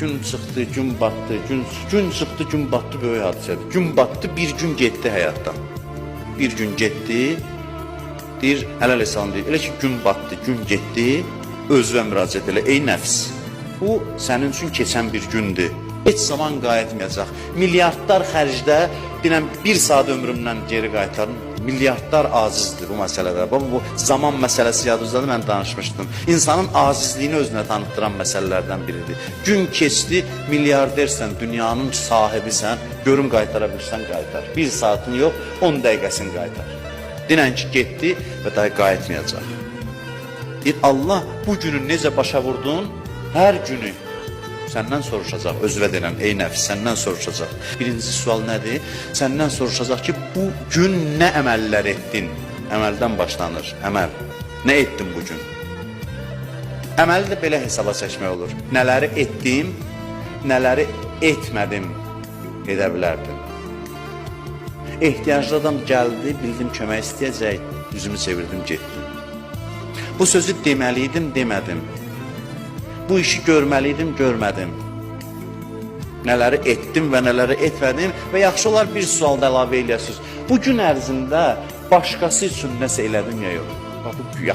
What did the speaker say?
gün çıxdı, gün batdı, gün çıxdı, gün batdı böyük hadisədir. Gün batdı, bir gün getdi həyatdan. Bir gün getdi, deyir, hələl-əsən deyir, elə ki gün batdı, gün getdi, özünə müraciət elə, ey nəfs, bu sənin üçün keçən bir gündür. Heç zaman qayıtmayacaq. Milyardlar xərcdə, bilən bir saat ömrümdən geri qaytarın. Milyardlar acizdir bu məsələdə. Bu zaman məsələsi yadınızdadır, mən danışmışdım. İnsanın acizliyini özünə tanıtdıran məsələlərdən biridir. Gün keçdi, milyardersən, dünyanın sahibisən, görüm qaytara bilirsən, qaytar. Bir saatın yox, 10 dəqiqəsini qaytar. Dinən ki, getdi və daha qayıtmayacaq. Allah bu günü necə başa vurdun, hər günü səndən soruşacaq, özvə denən, ey nəfs, səndən soruşacaq. Birinci sual nədir? Səndən soruşacaq ki, bu gün nə əməllər etdin? Əməldən başlanır, əməl. Nə etdin bu gün? Əməli də belə hesaba çəkmək olur. Nələri etdim, nələri etmədim, edə bilərdim. Ehtiyaclı adam gəldi, bildim kömək istəyəcək, üzümü çevirdim, getdim. Bu sözü deməliydim, demədim. Bu işi görməliydim, görmədim. Nələri etdim və nələri etmədim və yaxşı olar bir sual da əlavə eləyəsiniz. Bu gün ərzində başqası üçün nəsə elədim ya yox? Bu yaxşı.